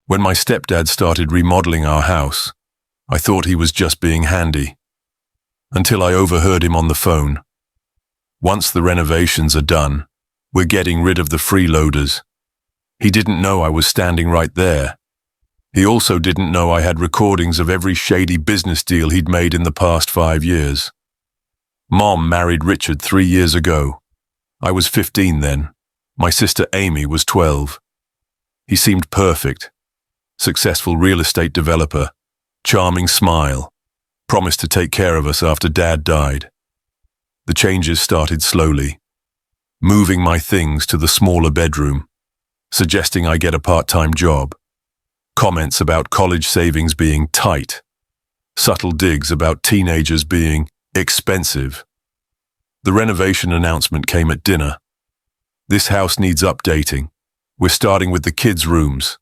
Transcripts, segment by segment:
When my stepdad started remodeling our house, I thought he was just being handy, until I overheard him on the phone. Once the renovations are done, we're getting rid of the freeloaders. He didn't know I was standing right there. He also didn't know I had recordings of every shady business deal he'd made in the past 5 years. Mom married Richard 3 years ago. I was 15 then. My sister Amy was 12. He seemed perfect. Successful real estate developer, charming smile, promised to take care of us after Dad died. The changes started slowly, moving my things to the smaller bedroom, suggesting I get a part-time job, comments about college savings being tight, subtle digs about teenagers being expensive. The renovation announcement came at dinner. This house needs updating. We're starting with the kids' rooms.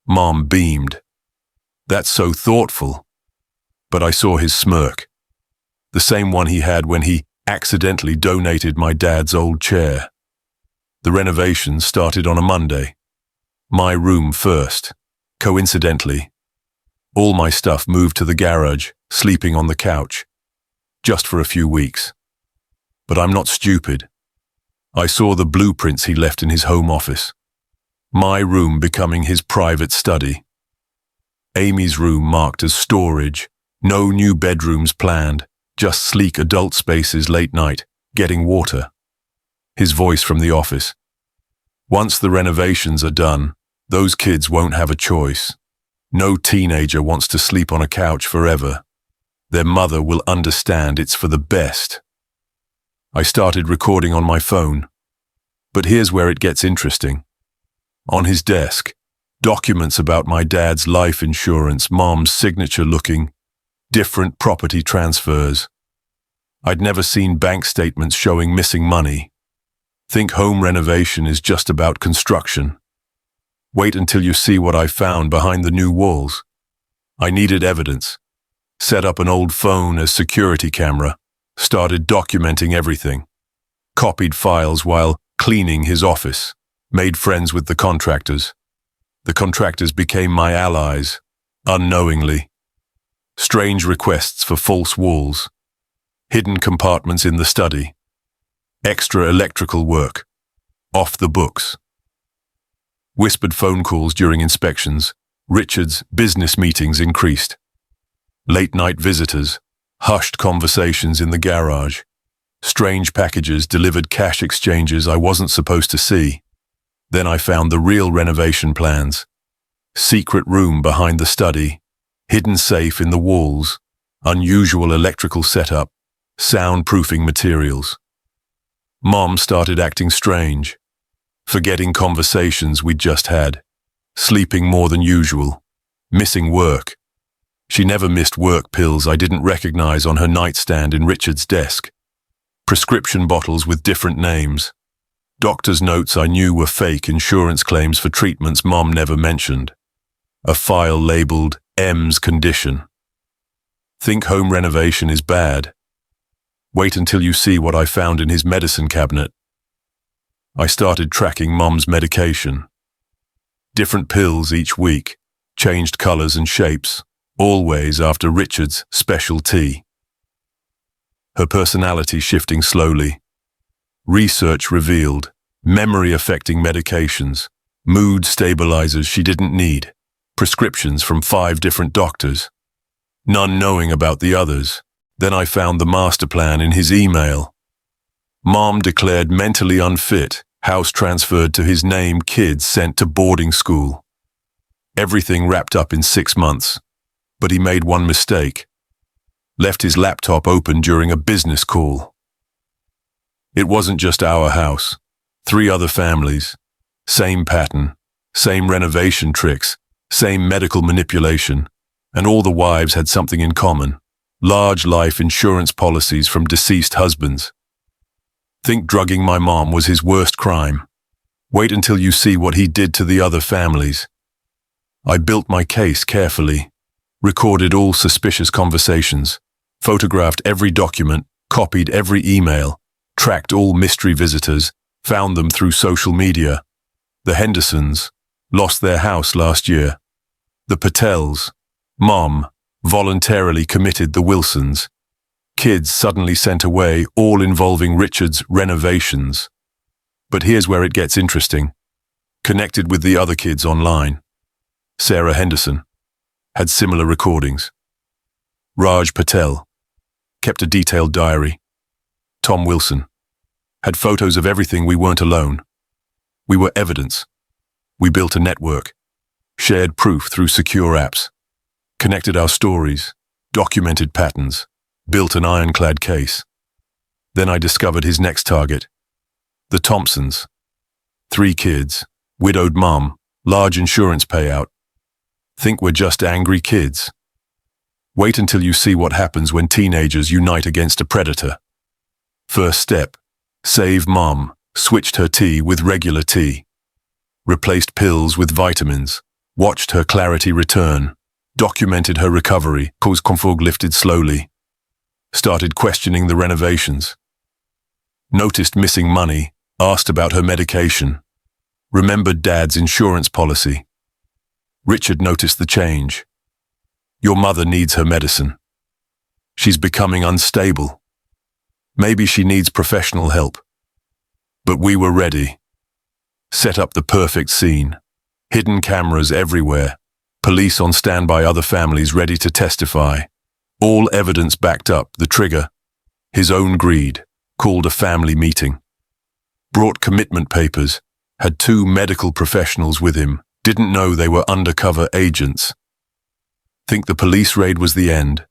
Mom beamed. That's so thoughtful. But I saw his smirk, the same one he had when he accidentally donated my dad's old chair. The renovations started on a Monday. My room first. Coincidentally, all my stuff moved to the garage, sleeping on the couch, just for a few weeks. But I'm not stupid. I saw the blueprints he left in his home office. My room becoming his private study. Amy's room marked as storage, no new bedrooms planned, just sleek adult spaces late night, getting water. His voice from the office. Once the renovations are done, those kids won't have a choice. No teenager wants to sleep on a couch forever. Their mother will understand it's for the best. I started recording on my phone. But here's where it gets interesting. On his desk, documents about my dad's life insurance, Mom's signature looking, different property transfers. I'd never seen bank statements showing missing money. Think home renovation is just about construction. Wait until you see what I found behind the new walls. I needed evidence. Set up an old phone as security camera. Started documenting everything. Copied files while cleaning his office. Made friends with the contractors. The contractors became my allies, unknowingly. Strange requests for false walls. Hidden compartments in the study. Extra electrical work. Off the books. Whispered phone calls during inspections. Richard's business meetings increased. Late-night visitors. Hushed conversations in the garage. Strange packages delivered cash exchanges I wasn't supposed to see. Then I found the real renovation plans. Secret room behind the study. Hidden safe in the walls. Unusual electrical setup. Soundproofing materials. Mom started acting strange. Forgetting conversations we'd just had. Sleeping more than usual. Missing work. She never missed work pills I didn't recognize on her nightstand in Richard's desk. Prescription bottles with different names. Doctor's notes I knew were fake insurance claims for treatments Mom never mentioned. A file labeled M's condition. Think home renovation is bad. Wait until you see what I found in his medicine cabinet. I started tracking Mom's medication. Different pills each week, changed colors and shapes, always after Richard's special tea. Her personality shifting slowly. Research revealed memory-affecting medications, mood stabilizers she didn't need, prescriptions from 5 different doctors, none knowing about the others. Then I found the master plan in his email. Mom declared mentally unfit, house transferred to his name, kids sent to boarding school. Everything wrapped up in 6 months, but he made one mistake. Left his laptop open during a business call. It wasn't just our house. 3 other families. Same pattern, same renovation tricks, same medical manipulation, and all the wives had something in common. Large life insurance policies from deceased husbands. Think drugging my mom was his worst crime. Wait until you see what he did to the other families. I built my case carefully, recorded all suspicious conversations, photographed every document, copied every email, tracked all mystery visitors, found them through social media. The Hendersons, lost their house last year. The Patels, Mom, voluntarily committed the Wilsons. Kids suddenly sent away, all involving Richard's renovations. But here's where it gets interesting. Connected with the other kids online. Sarah Henderson had similar recordings. Raj Patel kept a detailed diary. Tom Wilson had photos of everything. We weren't alone. We were evidence. We built a network, shared proof through secure apps, connected our stories, documented patterns, built an ironclad case. Then I discovered his next target. The Thompsons. 3 kids, widowed mom, large insurance payout. Think we're just angry kids. Wait until you see what happens when teenagers unite against a predator. First step, save mom, switched her tea with regular tea. Replaced pills with vitamins, watched her clarity return, documented her recovery, caused confog lifted slowly. Started questioning the renovations. Noticed missing money, asked about her medication. Remembered Dad's insurance policy. Richard noticed the change. Your mother needs her medicine. She's becoming unstable. Maybe she needs professional help. But we were ready. Set up the perfect scene. Hidden cameras everywhere. Police on standby, other families ready to testify. All evidence backed up. The trigger, his own greed, called a family meeting. Brought commitment papers, had 2 medical professionals with him, didn't know they were undercover agents. Think the police raid was the end?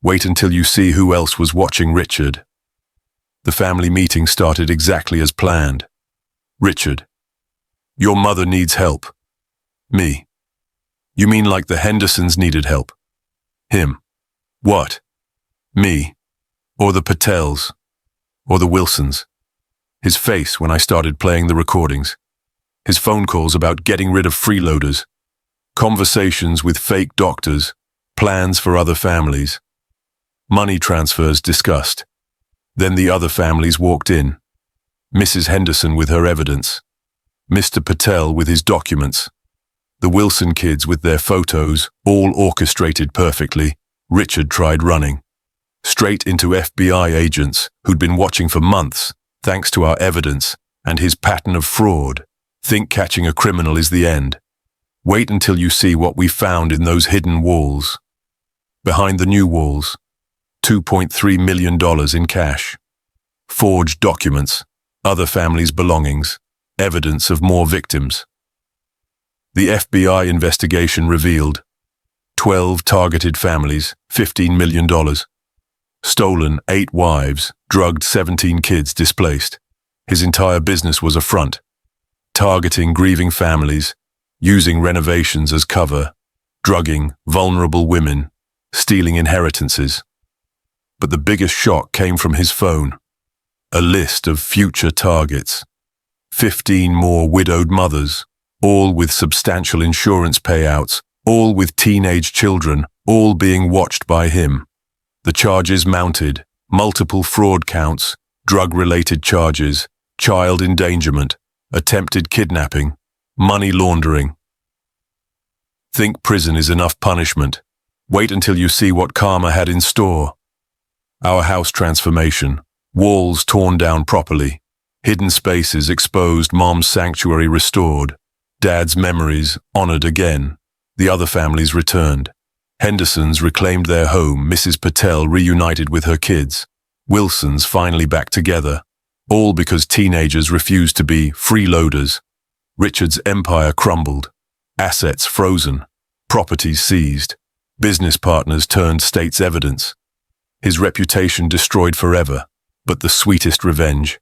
Wait until you see who else was watching Richard. The family meeting started exactly as planned. Richard, your mother needs help. Me. You mean like the Hendersons needed help? Him. What? Me. Or the Patels. Or the Wilsons. His face when I started playing the recordings. His phone calls about getting rid of freeloaders. Conversations with fake doctors. Plans for other families. Money transfers discussed. Then the other families walked in. Mrs. Henderson with her evidence. Mr. Patel with his documents. The Wilson kids with their photos, all orchestrated perfectly. Richard tried running. Straight into FBI agents who'd been watching for months, thanks to our evidence and his pattern of fraud. Think catching a criminal is the end. Wait until you see what we found in those hidden walls. Behind the new walls, $2.3 million in cash. Forged documents, other families' belongings, evidence of more victims. The FBI investigation revealed 12 targeted families, $15 million. Stolen 8 wives, drugged 17 kids displaced. His entire business was a front. Targeting grieving families, using renovations as cover, drugging vulnerable women, stealing inheritances. But the biggest shock came from his phone. A list of future targets. 15 more widowed mothers, all with substantial insurance payouts, all with teenage children, all being watched by him. The charges mounted, multiple fraud counts, drug-related charges, child endangerment, attempted kidnapping, money laundering. Think prison is enough punishment. Wait until you see what karma had in store. Our house transformation, walls torn down properly, hidden spaces exposed, mom's sanctuary restored, dad's memories honored again, the other families returned. Hendersons reclaimed their home, Mrs. Patel reunited with her kids, Wilsons finally back together, all because teenagers refused to be freeloaders. Richard's empire crumbled, assets frozen, properties seized, business partners turned state's evidence. His reputation destroyed forever, but the sweetest revenge.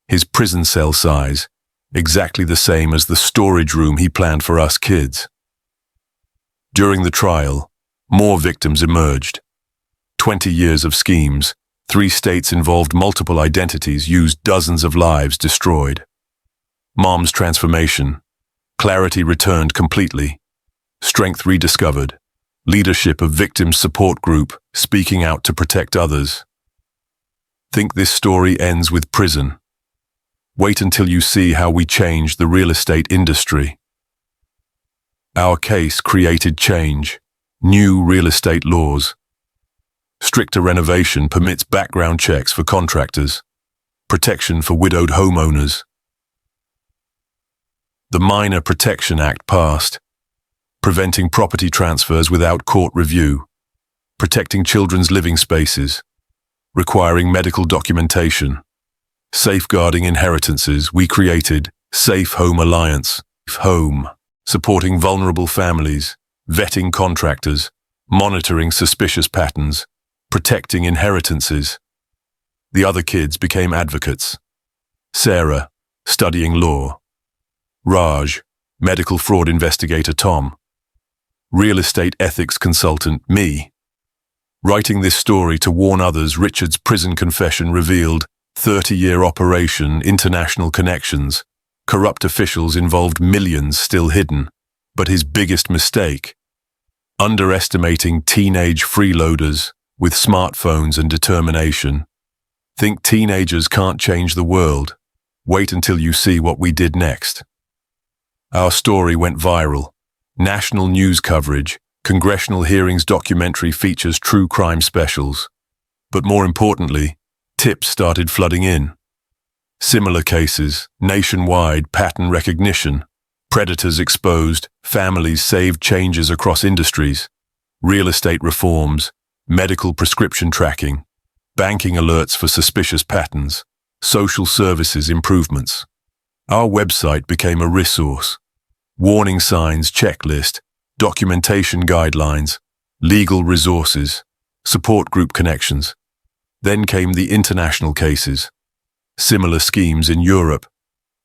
His prison cell size, exactly the same as the storage room he planned for us kids. During the trial, more victims emerged. 20 years of schemes, 3 states involved, multiple identities used, dozens of lives destroyed. Mom's transformation, clarity returned completely, strength rediscovered, leadership of victims support group, speaking out to protect others. Think this story ends with prison. Wait until you see how we changed the real estate industry. Our case created change. New real estate laws. Stricter renovation permits background checks for contractors. Protection for widowed homeowners. The Minor Protection Act passed, preventing property transfers without court review, protecting children's living spaces, requiring medical documentation, safeguarding inheritances. We created Safe Home Alliance, Home, supporting vulnerable families, vetting contractors, monitoring suspicious patterns, protecting inheritances. The other kids became advocates. Sarah, studying law. Raj, medical fraud investigator Tom. Real estate ethics consultant me. Writing this story to warn others, Richard's prison confession revealed 30-year operation, international connections, corrupt officials involved, millions still hidden. But his biggest mistake, underestimating teenage freeloaders with smartphones and determination. Think teenagers can't change the world. Wait until you see what we did next. Our story went viral. National news coverage, congressional hearings, documentary features, true crime specials. But more importantly, tips started flooding in. Similar cases, nationwide pattern recognition, predators exposed, families saved, changes across industries, real estate reforms, medical prescription tracking, banking alerts for suspicious patterns, social services improvements. Our website became a resource. Warning signs checklist, documentation guidelines, legal resources, support group connections. Then came the international cases. Similar schemes in Europe,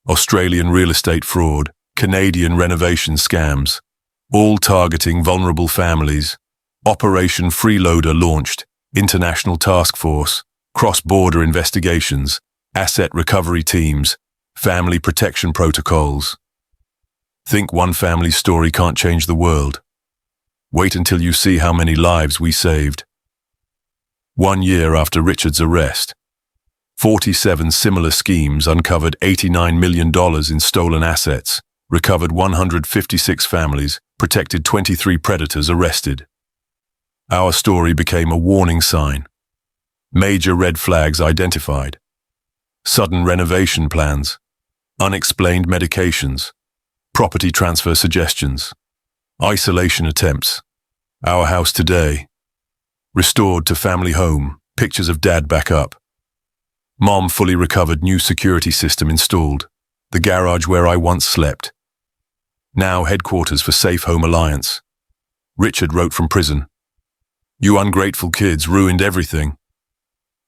Australian real estate fraud, Canadian renovation scams, all targeting vulnerable families. Operation Freeloader launched, international task force, cross-border investigations, asset recovery teams, family protection protocols. Think one family's story can't change the world. Wait until you see how many lives we saved. 1 year after Richard's arrest, 47 similar schemes uncovered $89 million in stolen assets, recovered 156 families, protected 23 predators arrested. Our story became a warning sign. Major red flags identified. Sudden renovation plans, unexplained medications, property transfer suggestions, isolation attempts. Our house today, restored to family home, pictures of dad back up. Mom fully recovered, new security system installed, the garage where I once slept. Now headquarters for Safe Home Alliance. Richard wrote from prison, "You ungrateful kids ruined everything."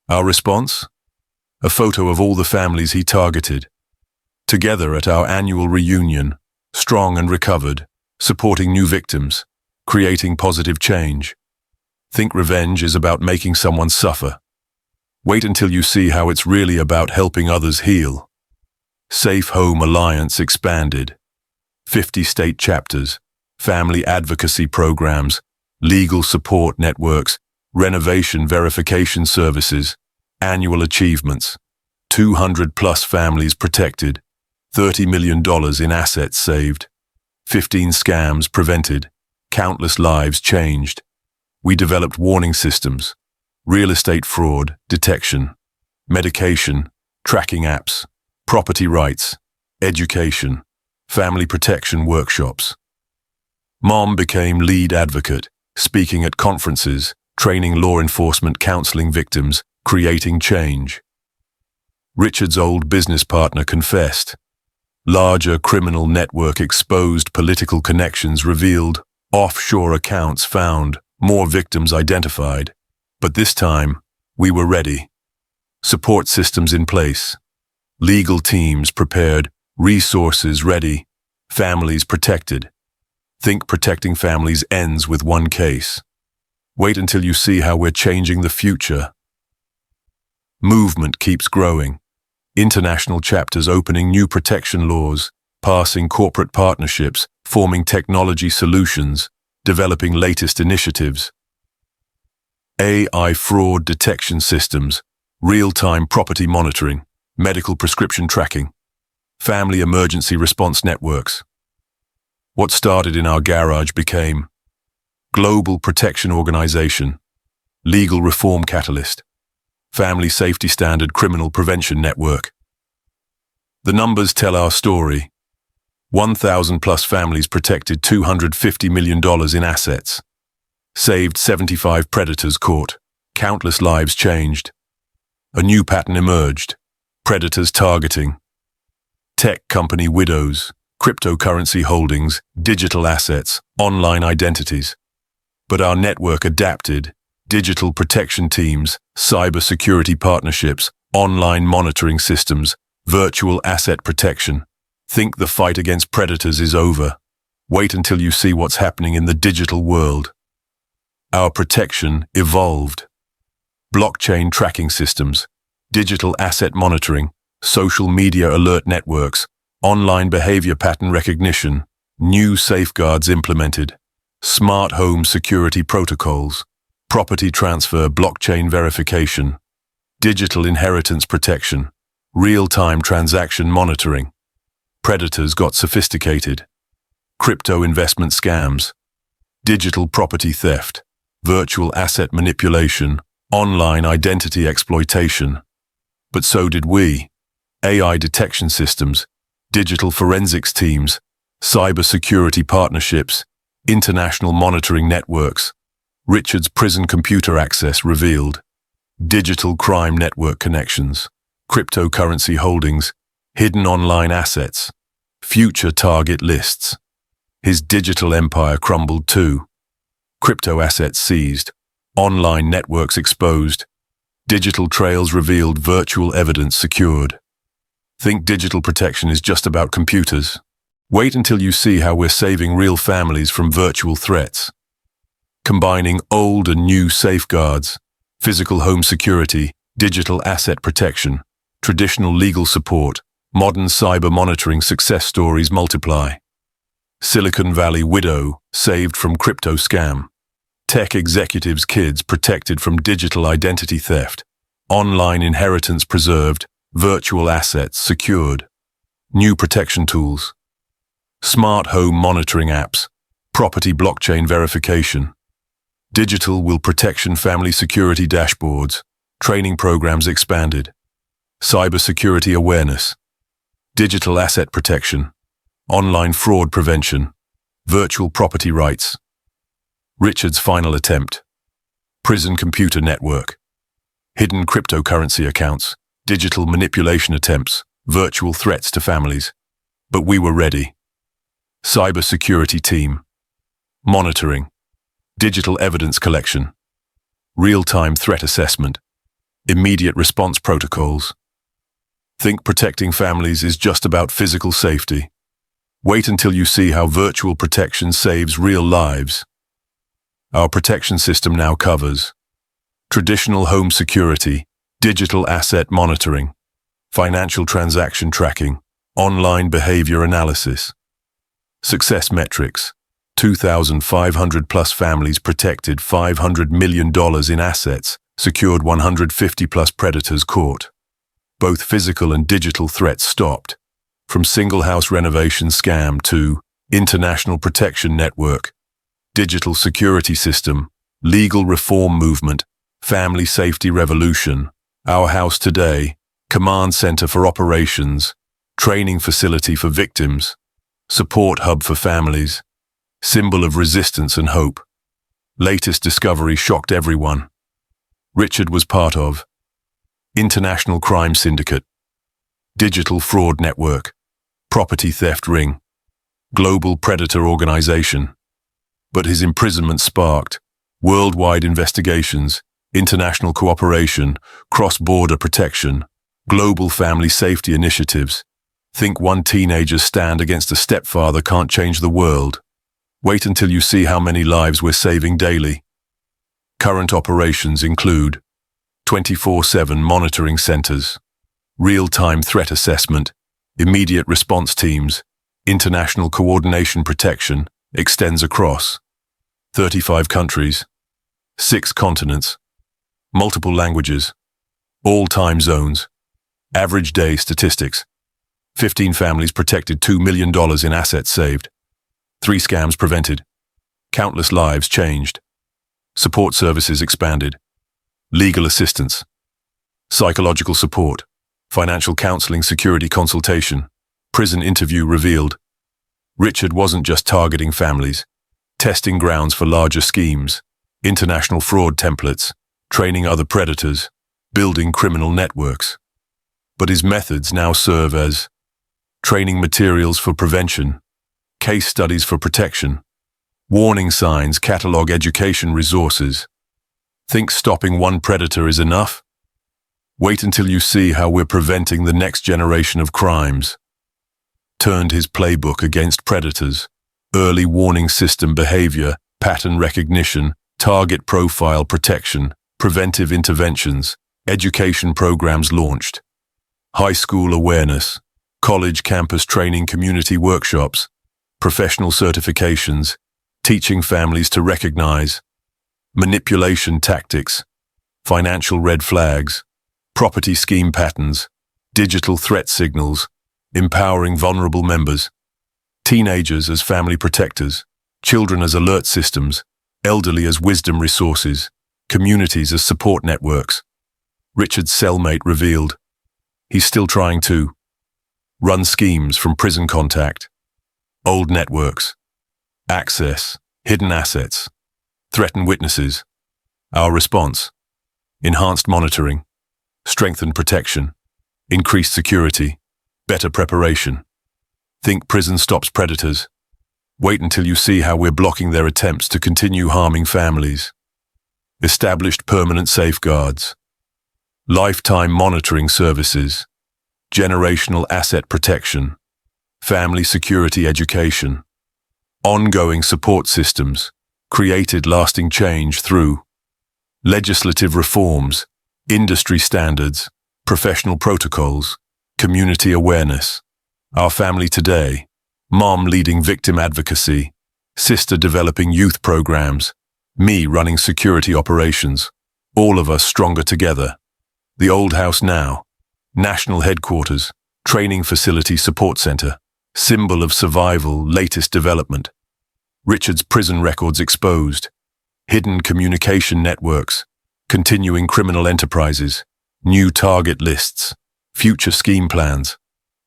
Our response? A photo of all the families he targeted. Together at our annual reunion, strong and recovered, supporting new victims, creating positive change. Think revenge is about making someone suffer. Wait until you see how it's really about helping others heal. Safe Home Alliance expanded. 50 state chapters, family advocacy programs, legal support networks, renovation verification services, annual achievements, 200 plus families protected, $30 million in assets saved, 15 scams prevented, countless lives changed. We developed warning systems, real estate fraud detection, medication, tracking apps, property rights, education, family protection workshops. Mom became lead advocate, speaking at conferences, training law enforcement, counseling victims, creating change. Richard's old business partner confessed. Larger criminal network exposed, political connections revealed, offshore accounts found, more victims identified. But this time, we were ready. Support systems in place. Legal teams prepared, resources ready, families protected. Think protecting families ends with one case. Wait until you see how we're changing the future. Movement keeps growing. International chapters opening new protection laws, passing corporate partnerships, forming technology solutions, developing latest initiatives. AI fraud detection systems, real-time property monitoring, medical prescription tracking, family emergency response networks. What started in our garage became global protection organization, legal reform catalyst, family safety standard criminal prevention network. The numbers tell our story. 1,000 plus families protected $250 million in assets. Saved 75 predators caught. Countless lives changed. A new pattern emerged. Predators targeting. Tech company widows, cryptocurrency holdings, digital assets, online identities. But our network adapted. Digital protection teams, cybersecurity partnerships, online monitoring systems, virtual asset protection. Think the fight against predators is over. Wait until you see what's happening in the digital world. Our protection evolved. Blockchain tracking systems, digital asset monitoring, social media alert networks, online behavior pattern recognition, new safeguards implemented, smart home security protocols, property transfer blockchain verification, digital inheritance protection, real-time transaction monitoring. Predators got sophisticated. Crypto investment scams, digital property theft, virtual asset manipulation, online identity exploitation. But so did we. AI detection systems, digital forensics teams, cybersecurity partnerships, international monitoring networks. Richard's prison computer access revealed. Digital crime network connections, cryptocurrency holdings, hidden online assets, future target lists. His digital empire crumbled too. Crypto assets seized, online networks exposed, digital trails revealed, virtual evidence secured. Think digital protection is just about computers? Wait until you see how we're saving real families from virtual threats. Combining old and new safeguards, physical home security, digital asset protection, traditional legal support, modern cyber monitoring, success stories multiply. Silicon Valley widow saved from crypto scam. Tech executives' kids protected from digital identity theft. Online inheritance preserved, virtual assets secured. New protection tools. Smart home monitoring apps, property blockchain verification. Digital will protection family security dashboards, training programs expanded. Cybersecurity awareness. Digital asset protection. Online fraud prevention. Virtual property rights. Richard's final attempt. Prison computer network. Hidden cryptocurrency accounts. Digital manipulation attempts. Virtual threats to families. But we were ready. Cybersecurity team. Monitoring. Digital evidence collection. Real-time threat assessment. Immediate response protocols. Think protecting families is just about physical safety. Wait until you see how virtual protection saves real lives. Our protection system now covers traditional home security, digital asset monitoring, financial transaction tracking, online behavior analysis. Success metrics. 2,500 plus families protected, $500 million in assets, secured 150 plus predators caught. Both physical and digital threats stopped. From single house renovation scam to international protection network, digital security system, legal reform movement, family safety revolution, our house today, command center for operations, training facility for victims, support hub for families, symbol of resistance and hope. Latest discovery shocked everyone. Richard was part of international crime syndicate, digital fraud network, property theft ring, global predator organization. But his imprisonment sparked worldwide investigations, international cooperation, cross-border protection, global family safety initiatives. Think one teenager's stand against a stepfather can't change the world. Wait until you see how many lives we're saving daily. Current operations include 24/7 monitoring centers, real-time threat assessment, immediate response teams, international coordination protection, extends across 35 countries, 6 continents, multiple languages, all time zones, average day statistics, 15 families protected, $2 million in assets saved, 3 scams prevented. Countless lives changed. Support services expanded. Legal assistance. Psychological support. Financial counseling, security consultation. Prison interview revealed. Richard wasn't just targeting families, testing grounds for larger schemes, international fraud templates, training other predators, building criminal networks. But his methods now serve as training materials for prevention, case studies for protection, warning signs, catalog education resources. Think stopping one predator is enough? Wait until you see how we're preventing the next generation of crimes. Turned his playbook against predators, early warning system behavior, pattern recognition, target profile protection, preventive interventions, education programs launched, high school awareness, college campus training, community workshops, professional certifications, teaching families to recognize manipulation tactics, financial red flags, property scheme patterns, digital threat signals, empowering vulnerable members, teenagers as family protectors, children as alert systems, elderly as wisdom resources, communities as support networks. Richard's cellmate revealed he's still trying to run schemes from prison contact, old networks, access, hidden assets, threaten witnesses. Our response: enhanced monitoring, strengthened protection, increased security, better preparation. Think prison stops predators. Wait until you see how we're blocking their attempts to continue harming families. Established permanent safeguards, lifetime monitoring services, generational asset protection, family security education, ongoing support systems, created lasting change through legislative reforms, industry standards, professional protocols, community awareness. Our family today: mom leading victim advocacy, sister developing youth programs, me running security operations, all of us stronger together. The old house now: national headquarters, training facility, support center, symbol of survival, latest development. Richard's prison records exposed, hidden communication networks, continuing criminal enterprises, new target lists, future scheme plans.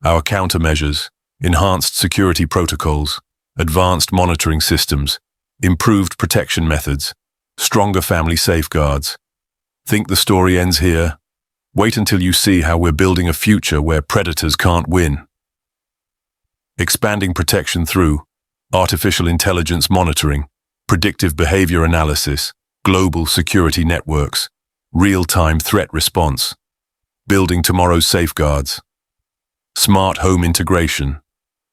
Our countermeasures: enhanced security protocols, advanced monitoring systems, improved protection methods, stronger family safeguards. Think the story ends here? Wait until you see how we're building a future where predators can't win. Expanding protection through artificial intelligence monitoring, predictive behavior analysis, global security networks, real-time threat response. Building tomorrow's safeguards. Smart home integration,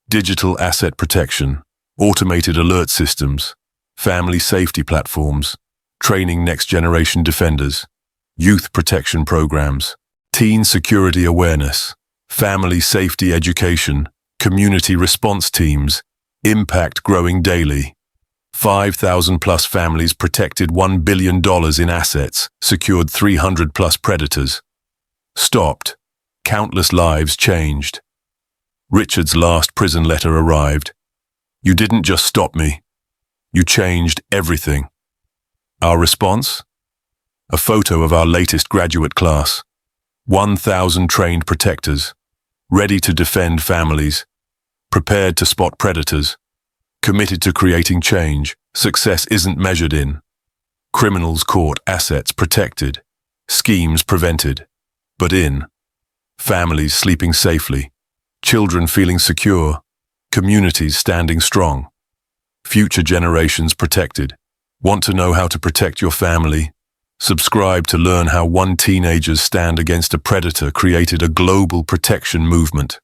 digital asset protection, automated alert systems, family safety platforms, training next-generation defenders, youth protection programs, teen security awareness, family safety education, community response teams, impact growing daily. 5,000 plus families protected, $1 billion in assets, secured 300 plus predators. Stopped. Countless lives changed. Richard's last prison letter arrived. You didn't just stop me. You changed everything. Our response? A photo of our latest graduate class. 1,000 trained protectors, ready to defend families, prepared to spot predators, committed to creating change. Success isn't measured in criminals caught, assets protected, schemes prevented, but in families sleeping safely, children feeling secure, communities standing strong, future generations protected. Want to know how to protect your family? Subscribe to learn how one teenager's stand against a predator created a global protection movement.